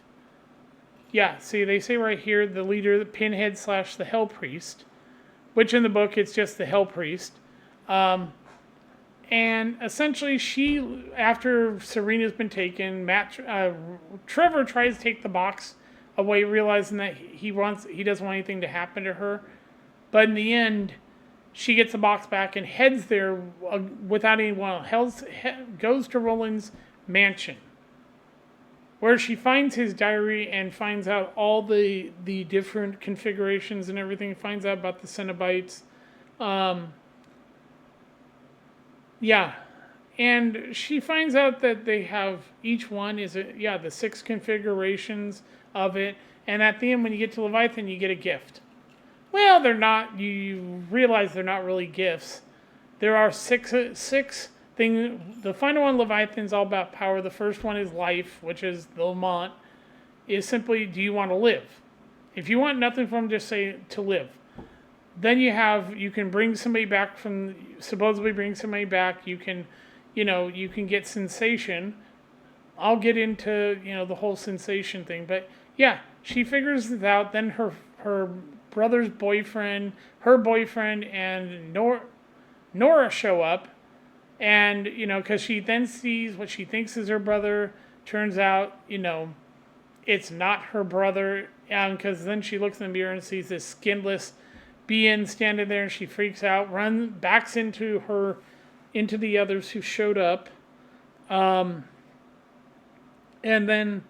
Yeah, see, they say right here, the leader, the Pinhead / the Hell Priest, which in the book, it's just the Hell Priest. And essentially, after Serena's been taken, Trevor tries to take the box away, realizing that he doesn't want anything to happen to her. But in the end, she gets the box back and heads there without anyone else. Goes to Roland's mansion, where she finds his diary and finds out all the different configurations and everything. Finds out about the Cenobites. Yeah, and she finds out that they have, each one is the 6 configurations of it, and at the end when you get to Leviathan you get a gift. Well, they're not, you realize they're not really gifts. There are 6 things. The final one, Leviathan, is all about power. The first one is life, which is the Lamont, is simply, do you want to live? If you want nothing from them, just say to live. Then you can bring somebody back supposedly bring somebody back. You can get sensation. I'll get into, the whole sensation thing. But yeah, she figures it out. Then her brother's boyfriend, her boyfriend, and Nora show up. And, because she then sees what she thinks is her brother. Turns out, it's not her brother. Because then she looks in the mirror and sees this skinless being standing there, and she freaks out, backs into the others who showed up, and then,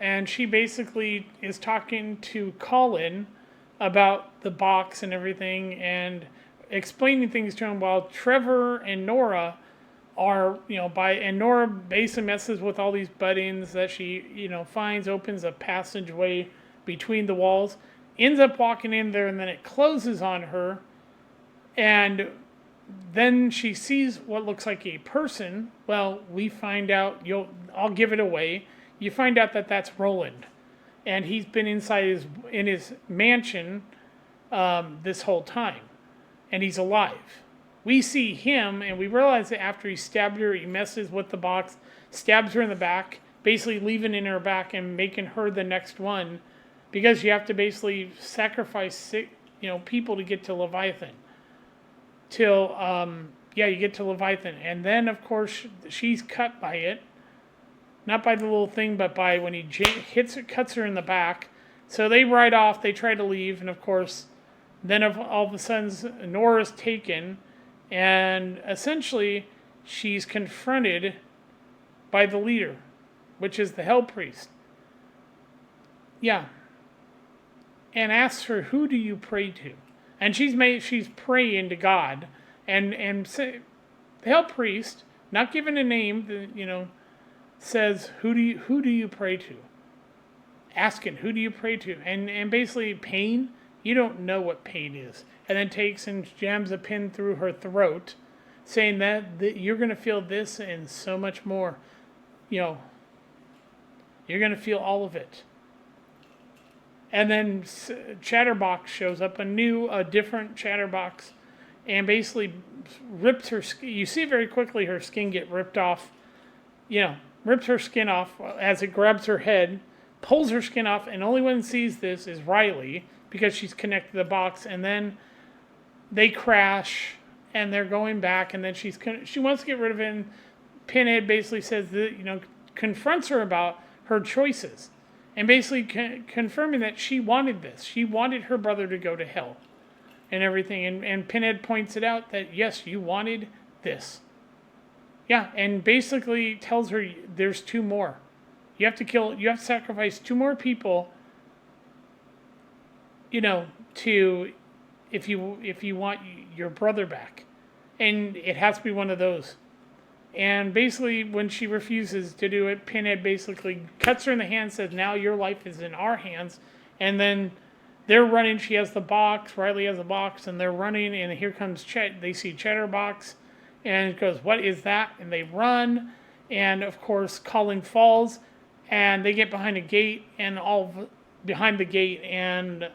and she basically is talking to Colin about the box and everything, and explaining things to him, while Trevor and Nora are, and Nora basically messes with all these buttons that she, finds, opens a passageway between the walls, ends up walking in there, and then it closes on her, and then she sees what looks like a person. Well, we find out, I'll give it away. You find out that that's Roland, and he's been in his mansion this whole time, and he's alive. We see him, and we realize that after he stabbed her, he messes with the box, stabs her in the back, basically leaving in her back and making her the next one, because you have to basically sacrifice, people to get to Leviathan. You get to Leviathan, and then of course she's cut by it, not by the little thing, but by when he cuts her in the back. So they ride off, they try to leave, and of course, then all of a sudden Nora's taken. And essentially, she's confronted by the leader, which is the Hell Priest. Yeah. And asks her, who do you pray to? And she's praying to God. And the Hell Priest, not given a name, says, who do you pray to? Asking, who do you pray to? And basically, pain, you don't know what pain is. And then takes and jams a pin through her throat, saying that you're going to feel this and so much more. You're going to feel all of it. And then Chatterbox shows up, a different Chatterbox, and basically rips her skin. You see very quickly her skin get ripped off. Rips her skin off as it grabs her head, pulls her skin off, and only one sees this is Riley, because she's connected to the box. And then they crash, and they're going back, and then she wants to get rid of it. And Pinhead basically says that, confronts her about her choices, and basically confirming that she wanted this. She wanted her brother to go to hell, and everything. And Pinhead points it out that yes, you wanted this. Yeah, and basically tells her there's two more. You have to sacrifice two more people. If you want your brother back, and it has to be one of those. And basically, when she refuses to do it, Pinhead basically cuts her in the hand, says, now your life is in our hands. And then they're running. She has the box. Riley has the box, and they're running. And here comes Chet. They see Chatterbox, and it goes, what is that? And they run. And of course, Colin falls, and they get behind a gate, and behind the gate, and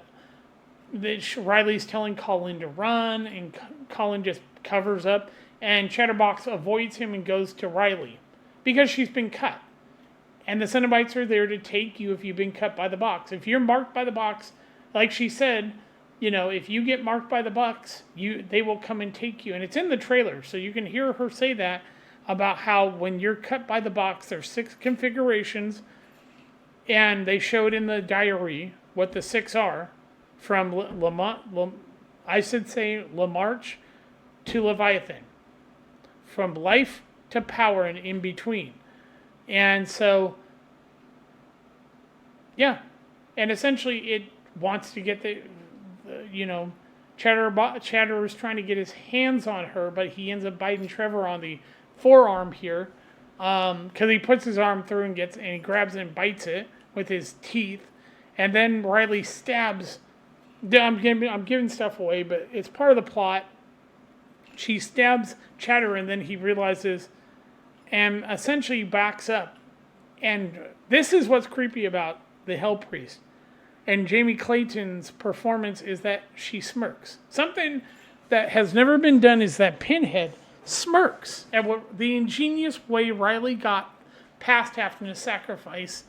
Riley's telling Colin to run, and Colin just covers up, and Chatterbox avoids him and goes to Riley because she's been cut. And the Cenobites are there to take you if you've been cut by the box. If you're marked by the box, like she said, if you get marked by the box, they will come and take you. And it's in the trailer, so you can hear her say that about how when you're cut by the box, there's 6 configurations, and they showed in the diary what the 6 are. From I should say Lamarche to Leviathan. From life to power and in between. And so, yeah. And essentially it wants to get Chatter is trying to get his hands on her, but he ends up biting Trevor on the forearm here. Because he puts his arm through and he grabs it and bites it with his teeth. And then Riley stabs. I'm giving stuff away, but it's part of the plot. She stabs Chatter, and then he realizes, and essentially backs up. And this is what's creepy about the Hell Priest. And Jamie Clayton's performance is that she smirks. Something that has never been done is that Pinhead smirks at the ingenious way Riley got past having to sacrifice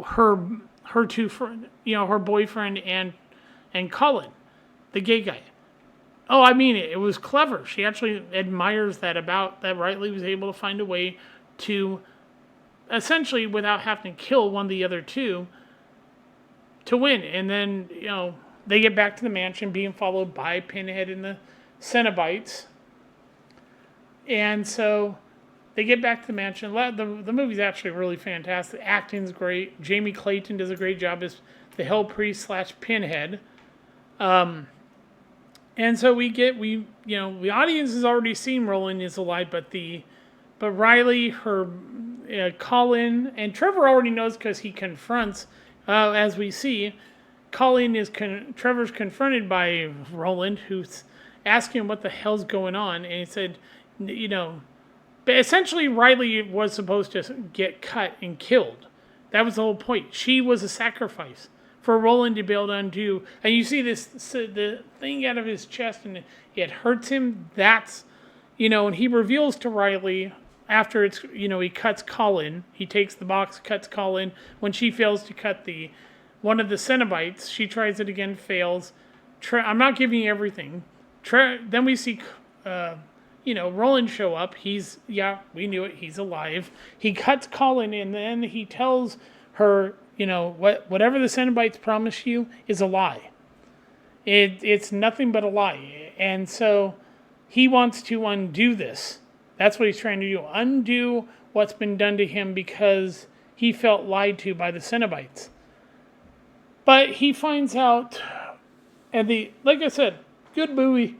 her two friend, her boyfriend and Colin, the gay guy. Oh, I mean, it was clever. She actually admires that Riley was able to find a way to, essentially, without having to kill one of the other two, to win. And then, they get back to the mansion being followed by Pinhead and the Cenobites. And so they get back to the mansion. The movie's actually really fantastic. The acting's great. Jamie Clayton does a great job as the Hell Priest / Pinhead. And so the audience has already seen Roland is alive, but Riley, Colin, and Trevor already knows because he confronts, as we see, Trevor's confronted by Roland, who's asking him what the hell's going on, and he said, but essentially Riley was supposed to get cut and killed. That was the whole point. She was a sacrifice for Roland to be able to undo. And you see the thing out of his chest, and it hurts him. That's, and he reveals to Riley after he cuts Colin. He takes the box, cuts Colin. When she fails to cut one of the Cenobites, she tries it again, fails. I'm not giving you everything. Then we see, Roland show up. We knew it. He's alive. He cuts Colin, and then he tells her, whatever the Cenobites promise you is a lie. It's nothing but a lie. And so he wants to undo this. That's what he's trying to do. Undo what's been done to him because he felt lied to by the Cenobites. But he finds out, and like I said, good movie.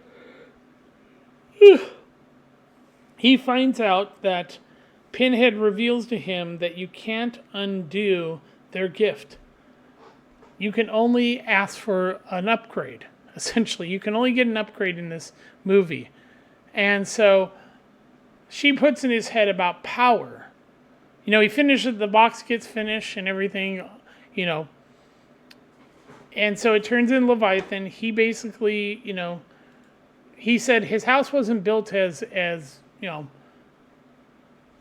He finds out that Pinhead reveals to him that you can't undo their gift. You can only ask for an upgrade. Essentially, you can only get an upgrade in this movie. And so she puts in his head about power. He finishes, the box gets finished and everything, And so it turns in Leviathan. He basically, he said his house wasn't built as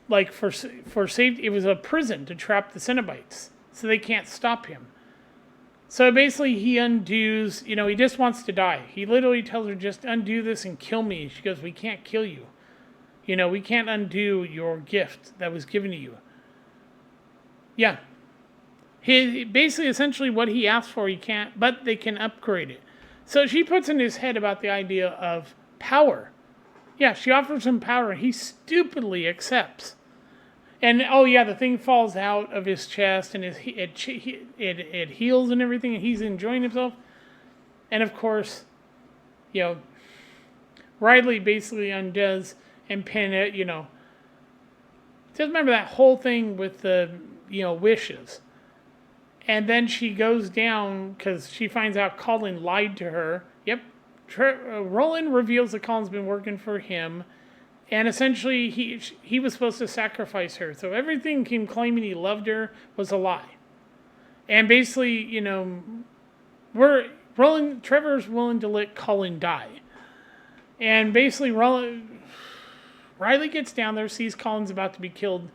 like for safety. It was a prison to trap the Cenobites, so they can't stop him. So basically he undoes, he just wants to die. He literally tells her, just undo this and kill me. She goes, we can't kill you. We can't undo your gift that was given to you. Yeah. Basically, essentially what he asked for, he can't, but they can upgrade it. So she puts in his head about the idea of power. Yeah, she offers him power, and he stupidly accepts. And, the thing falls out of his chest, and it heals and everything, and he's enjoying himself. And, of course, Riley basically undoes and Pinhead, just remember that whole thing with the, wishes. And then she goes down because she finds out Colin lied to her. Yep. Roland reveals that Colin's been working for him. And essentially, he was supposed to sacrifice her. So everything him claiming he loved her was a lie. And basically, Trevor's willing to let Colin die. And basically, Riley gets down there, sees Colin's about to be killed,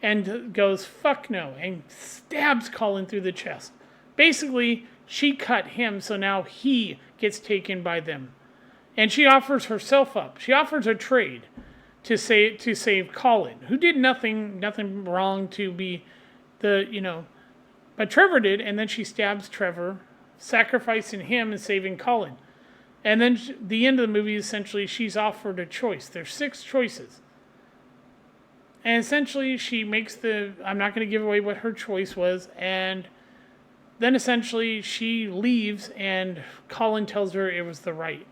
and goes, fuck no, and stabs Colin through the chest. Basically, she cut him, so now he gets taken by them. And she offers herself up. She offers a trade to save Colin, who did nothing wrong to be but Trevor did, and then she stabs Trevor, sacrificing him and saving Colin. And then the end of the movie, essentially, she's offered a choice. There's 6 choices. And essentially, she makes I'm not going to give away what her choice was, and then essentially she leaves, and Colin tells her it was the right.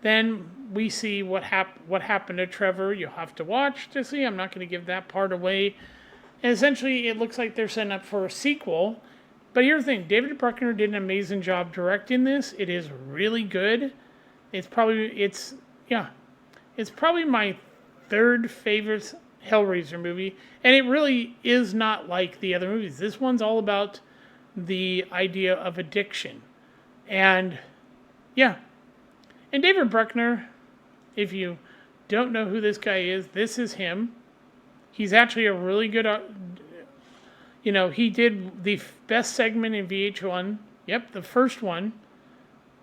Then we see what happened to Trevor. You'll have to watch to see. I'm not going to give that part away. And essentially, it looks like they're setting up for a sequel. But here's the thing. David Bruckner did an amazing job directing this. It is really good. It's probably my 3rd favorite Hellraiser movie. And it really is not like the other movies. This one's all about the idea of addiction. And, yeah. And David Bruckner, if you don't know who this guy is, this is him. He's actually a really good, he did the best segment in VH1. Yep, the first one.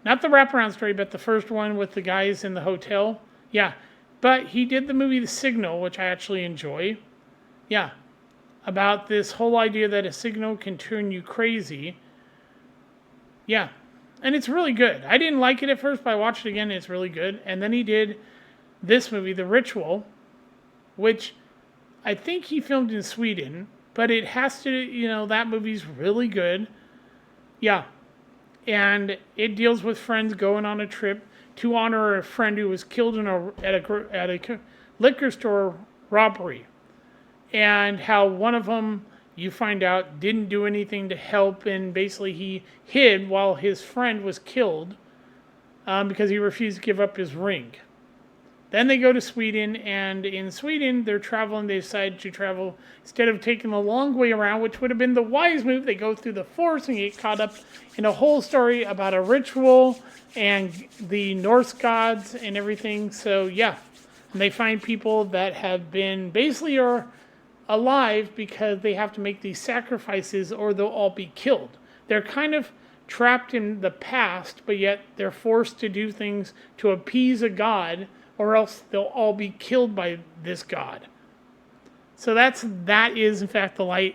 Not the wraparound story, but the first one with the guys in the hotel. Yeah, but he did the movie The Signal, which I actually enjoy. Yeah, about this whole idea that a signal can turn you crazy. Yeah. And it's really good. I didn't like it at first, but I watched it again, and it's really good. And then he did this movie, The Ritual, which I think he filmed in Sweden, but it has to, that movie's really good. Yeah. And it deals with friends going on a trip to honor a friend who was killed at a liquor store robbery, and how one of them, you find out, didn't do anything to help, and basically he hid while his friend was killed because he refused to give up his ring. Then they go to Sweden, and in Sweden, they're traveling. They decide to travel, instead of taking the long way around, which would have been the wise move, they go through the forest and get caught up in a whole story about a ritual and the Norse gods and everything. So, yeah. And they find people that have been, basically are alive because they have to make these sacrifices or they'll all be killed. They're kind of trapped in the past, but yet they're forced to do things to appease a god, or else they'll all be killed by this god. So that is in fact the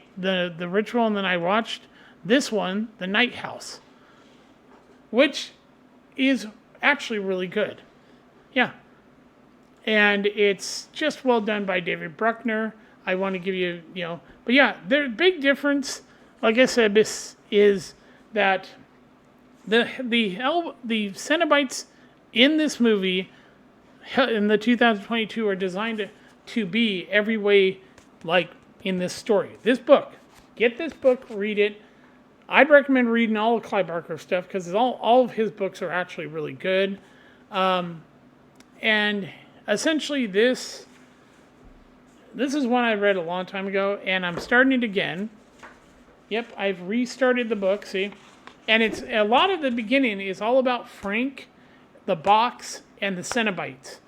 ritual. And then I watched this one, The Night House, which is actually really good. Yeah. And it's just well done by David Bruckner. I want to give you, but yeah, the big difference, like I said, is that the Cenobites in this movie, in the 2022, are designed to be every way like in this story. This book, get this book, read it. I'd recommend reading all of Clive Barker stuff because all of his books are actually really good. And essentially this is one I read a long time ago, and I'm starting it again. Yep, I've restarted the book, see? And it's a lot of the beginning is all about Frank, the box, and the Cenobites.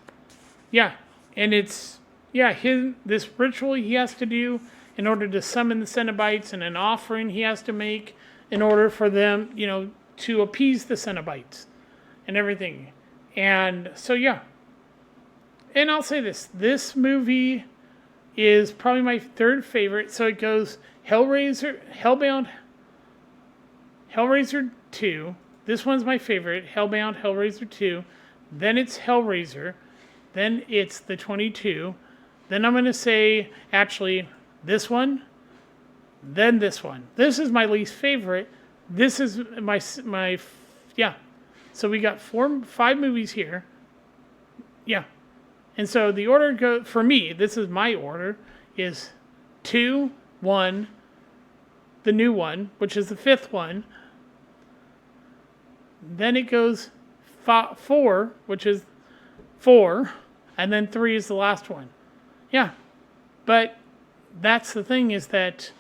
Yeah, and it's, this ritual he has to do in order to summon the Cenobites, and an offering he has to make in order for them, to appease the Cenobites and everything. And so, yeah. And I'll say this movie is probably my third favorite. So it goes Hellraiser 2. This one's my favorite, Hellbound, Hellraiser 2. Then it's Hellraiser. Then it's the 22. Then I'm going to say, actually, this one. Then this one. This is my least favorite. This is my yeah. So we got 5 movies here. Yeah. And so the order for me, this is my order, is 2, 1, the new one, which is the 5th one. Then it goes 4, which is 4, and then 3 is the last one. Yeah. But that's the thing, is that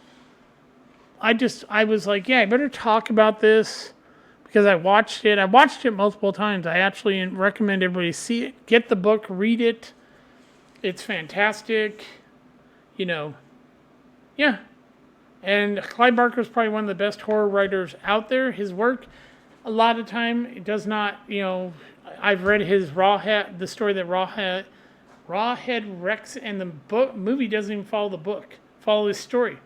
I was like, I better talk about this because I watched it. I watched it multiple times. I actually recommend everybody see it. Get the book, read it. It's fantastic. Yeah. And Clive Barker is probably one of the best horror writers out there. His work, a lot of time, it does not, I've read his the story that Rawhead Rex, and the movie doesn't even follow his story.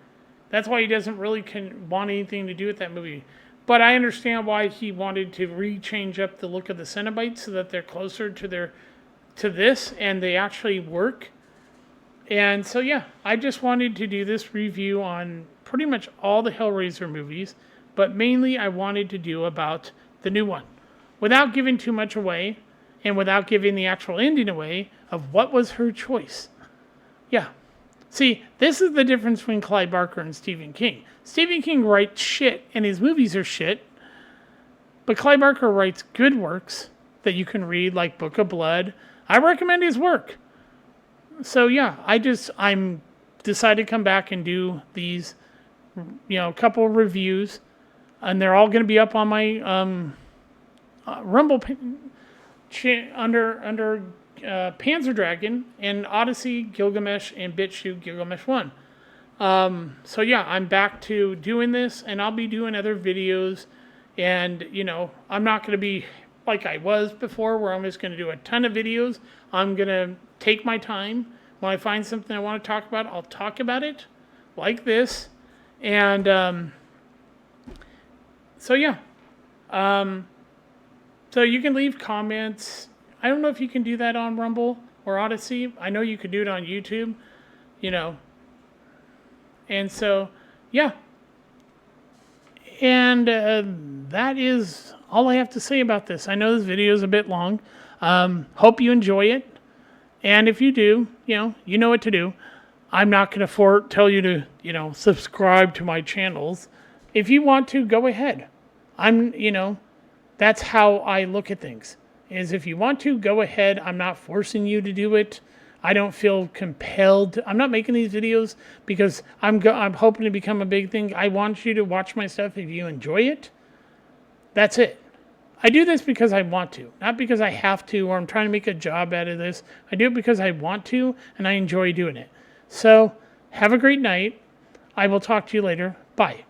That's why he doesn't really want anything to do with that movie. But I understand why he wanted to change up the look of the Cenobites so that they're closer to this, and they actually work. And so, yeah, I just wanted to do this review on pretty much all the Hellraiser movies, but mainly I wanted to do about the new one, without giving too much away, and without giving the actual ending away of what was her choice. Yeah. See, this is the difference between Clive Barker and Stephen King. Stephen King writes shit, and his movies are shit. But Clive Barker writes good works that you can read, like Book of Blood. I recommend his work. So, yeah, I'm decided to come back and do these, couple of reviews. And they're all going to be up on my Rumble under Panzer Dragon and Odyssey, Gilgamesh, and BitChute Gilgamesh 1. So yeah, I'm back to doing this, and I'll be doing other videos, and I'm not going to be like I was before, where I'm just going to do a ton of videos. I'm going to take my time. When I find something I want to talk about, I'll talk about it, like this. And so yeah. So you can leave comments. I don't know if you can do that on Rumble or Odyssey. I know you could do it on YouTube, And so, yeah. And that is all I have to say about this. I know this video is a bit long. Hope you enjoy it. And if you do, you know what to do. I'm not going to tell you to, subscribe to my channels. If you want to, go ahead. That's how I look at things. Is if you want to, go ahead. I'm not forcing you to do it. I don't feel compelled. I'm not making these videos because I'm hoping to become a big thing. I want you to watch my stuff if you enjoy it. That's it. I do this because I want to, not because I have to or I'm trying to make a job out of this. I do it because I want to and I enjoy doing it. So have a great night. I will talk to you later. Bye.